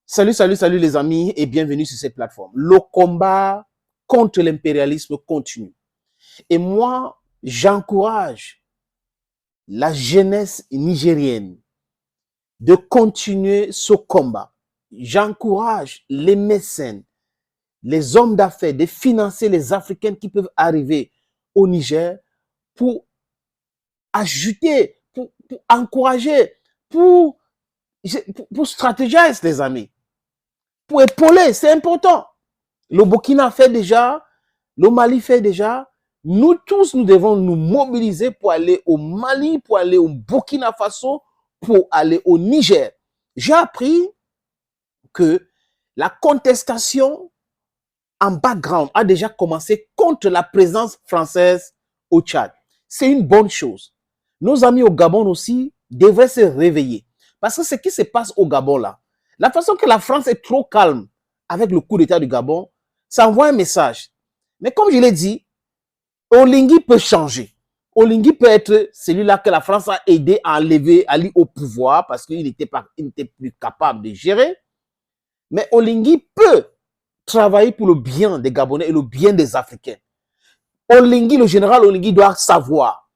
Salut les amis et bienvenue sur cette plateforme. Le combat contre l'impérialisme continue. Et moi, j'encourage la jeunesse nigérienne de continuer ce combat. J'encourage les mécènes, les hommes d'affaires de financer les Africains qui peuvent arriver au Niger pour ajouter, pour encourager, pour stratégiser les amis. Pour épauler, c'est important. Le Burkina fait déjà, le Mali fait déjà. Nous tous, nous devons nous mobiliser pour aller au Mali, pour aller au Burkina Faso, pour aller au Niger. J'ai appris que la contestation en background a déjà commencé contre la présence française au Tchad. C'est une bonne chose. Nos amis au Gabon aussi devraient se réveiller. Parce que ce qui se passe au Gabon là, la façon que la France est trop calme avec le coup d'État du Gabon, ça envoie un message. Mais comme je l'ai dit, Oligui peut changer. Oligui peut être celui-là que la France a aidé à enlever Ali au pouvoir parce qu'il n'était plus capable de gérer. Mais Oligui peut travailler pour le bien des Gabonais et le bien des Africains. Oligui, le général Oligui doit savoir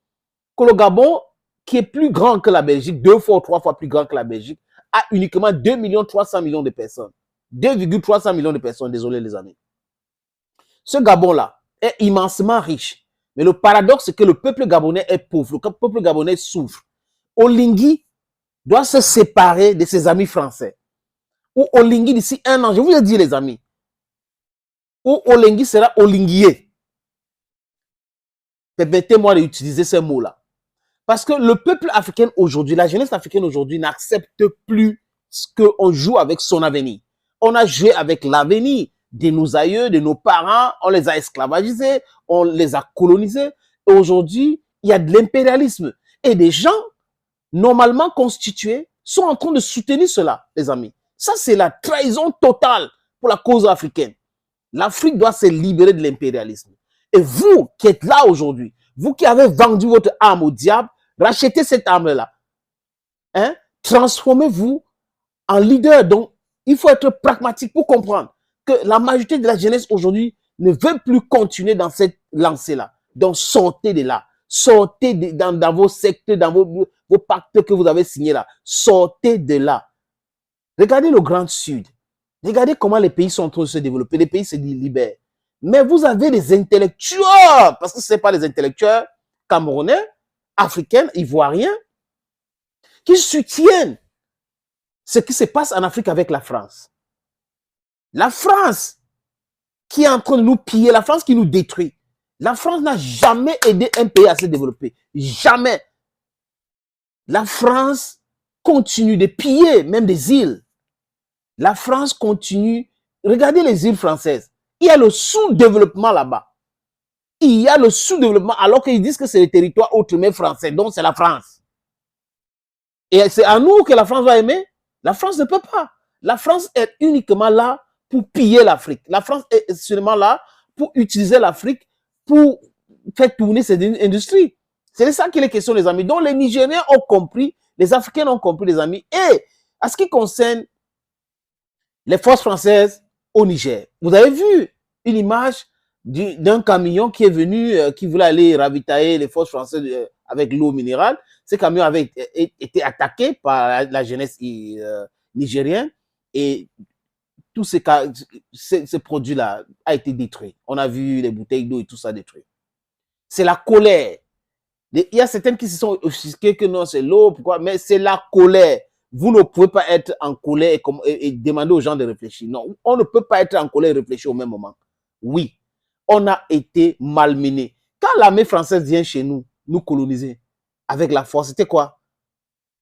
que le Gabon, qui est plus grand que la Belgique, 2 fois ou 3 fois plus grand que la Belgique, a uniquement 2,3 millions de personnes. 2,3 millions de personnes, désolé les amis. Ce Gabon-là est immensement riche. Mais le paradoxe, c'est que le peuple gabonais est pauvre. Le peuple gabonais souffre. Oligui doit se séparer de ses amis français. Ou Oligui, d'ici 1 an, je vous ai dit les amis, ou Oligui sera Olinguier. Permettez-moi d'utiliser ce mot-là. Parce que le peuple africain aujourd'hui, la jeunesse africaine aujourd'hui n'accepte plus ce qu'on joue avec son avenir. On a joué avec l'avenir de nos aïeux, de nos parents, on les a esclavagisés, on les a colonisés. Et aujourd'hui, il y a de l'impérialisme. Et des gens normalement constitués sont en train de soutenir cela, les amis. Ça, c'est la trahison totale pour la cause africaine. L'Afrique doit se libérer de l'impérialisme. Et vous qui êtes là aujourd'hui, vous qui avez vendu votre âme au diable, rachetez cette âme-là. Hein? Transformez-vous en leader. Donc, il faut être pragmatique pour comprendre que la majorité de la jeunesse aujourd'hui ne veut plus continuer dans cette lancée-là. Donc, sortez de là. Sortez dans vos sectes, dans vos pactes que vous avez signés là. Sortez de là. Regardez le Grand Sud. Regardez comment les pays sont en train de se développer. Les pays se libèrent. Mais vous avez des intellectuels, parce que ce n'est pas les intellectuels camerounais, africains, ivoiriens, qui soutiennent ce qui se passe en Afrique avec la France. La France qui est en train de nous piller, la France qui nous détruit. La France n'a jamais aidé un pays à se développer. Jamais. La France continue de piller même des îles. La France continue. Regardez les îles françaises. Il y a le sous-développement là-bas. Il y a le sous-développement alors qu'ils disent que c'est le territoire outre-mer français. Donc c'est la France. Et c'est à nous que la France va aimer. La France ne peut pas. La France est uniquement là pour piller l'Afrique. La France est seulement là pour utiliser l'Afrique pour faire tourner ses industries. C'est de ça qu'il est question, les amis. Donc les Nigériens ont compris, les Africains ont compris, les amis. Et à ce qui concerne les forces françaises au Niger, vous avez vu une image d'un camion qui est venu, qui voulait aller ravitailler les forces françaises avec l'eau minérale. Ce camion avait été attaqué par la jeunesse nigérienne et tout ce produit-là a été détruit. On a vu les bouteilles d'eau et tout ça détruit. C'est la colère. Il y a certaines qui se sont offusquées que non, c'est l'eau, pourquoi? Mais c'est la colère. Vous ne pouvez pas être en colère et demander aux gens de réfléchir. Non, on ne peut pas être en colère et réfléchir au même moment. Oui, on a été malmenés. Quand l'armée française vient chez nous, nous coloniser, avec la force, c'était quoi?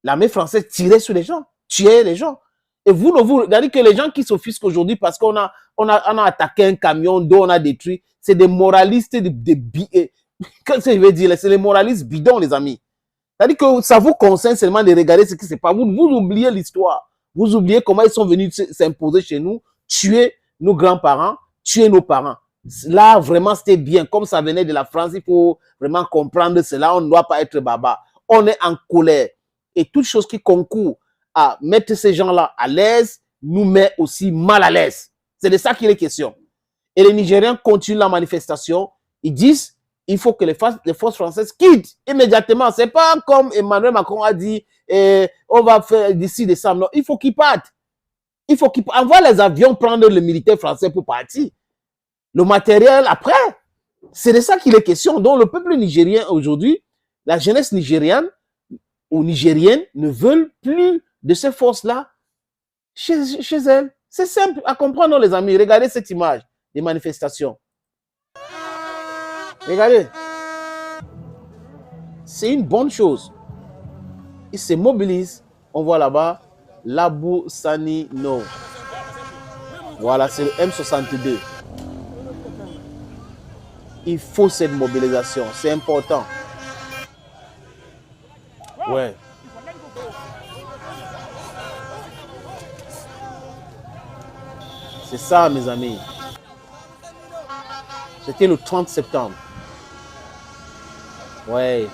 L'armée française tirait sur les gens, tuait les gens. Et vous regardez que les gens qui s'offusquent aujourd'hui parce qu'on a attaqué un camion dont on a détruit, c'est des moralistes, qu'est-ce que je veux dire? C'est les moralistes bidons, les amis. C'est-à-dire que ça vous concerne seulement de regarder ce qui se passe. Vous oubliez l'histoire. Vous oubliez comment ils sont venus s'imposer chez nous, tuer nos grands-parents, tuer nos parents. Là, vraiment, c'était bien. Comme ça venait de la France, il faut vraiment comprendre cela. On ne doit pas être baba. On est en colère. Et toute chose qui concourt à mettre ces gens-là à l'aise, nous met aussi mal à l'aise. C'est de ça qu'il est question. Et les Nigériens continuent la manifestation. Ils disent il faut que les forces françaises quittent immédiatement. Ce n'est pas comme Emmanuel Macron a dit on va faire d'ici décembre. Non, il faut qu'ils partent. Il faut qu'ils envoient les avions prendre les militaires français pour partir. Le matériel après. C'est de ça qu'il est question. Donc le peuple nigérien aujourd'hui, la jeunesse nigérienne ou nigérienne ne veulent plus de ces forces-là chez elles. C'est simple à comprendre, les amis. Regardez cette image des manifestations. Regardez. C'est une bonne chose. Ils se mobilisent. On voit là-bas l'Abu Sani No. Voilà, c'est le M62. Il faut cette mobilisation. C'est important. Ouais. C'est ça, mes amis. C'était le 30 septembre. Ouais.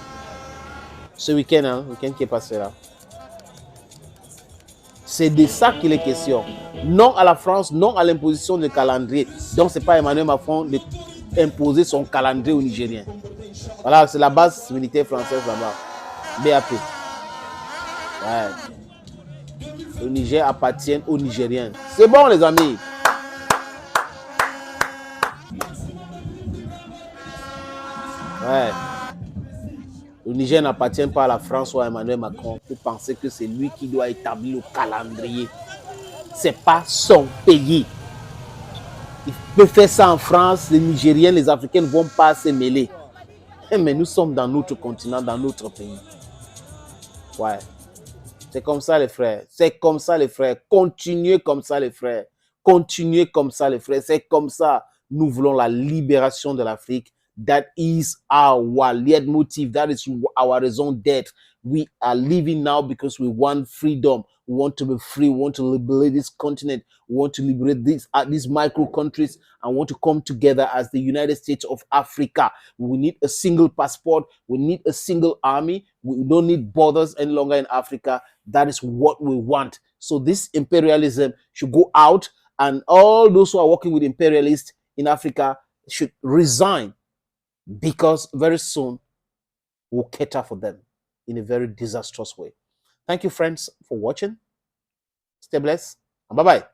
Ce week-end, hein, le week-end qui est passé là. C'est de ça qu'il est question. Non à la France, non à l'imposition du calendrier. Donc, ce n'est pas Emmanuel Macron d'imposer son calendrier aux Nigériens. Voilà, c'est la base militaire française là-bas. BAP. Ouais. Le Niger appartient aux Nigériens. C'est bon, les amis. Ouais. Le Niger n'appartient pas à la France ou à Emmanuel Macron pour penser que c'est lui qui doit établir le calendrier. Ce n'est pas son pays. Il peut faire ça en France, les Nigériens, les Africains ne vont pas se mêler. Mais nous sommes dans notre continent, dans notre pays. Ouais. C'est comme ça, les frères. C'est comme ça, les frères. Continuez comme ça, les frères. Continuez comme ça, les frères. C'est comme ça. Nous voulons la libération de l'Afrique. That is our leitmotiv. That is our raison d'être. We are living now because we want freedom. We want to be free. We want to liberate this continent. We want to liberate these micro countries and want to come together as the United States of Africa. We need a single passport. We need a single army. We don't need borders any longer in Africa. That is what we want. So this imperialism should go out, and all those who are working with imperialists in Africa should resign, because very soon we'll cater for them in a very disastrous way. Thank you, friends, for watching. Stay blessed, and bye-bye.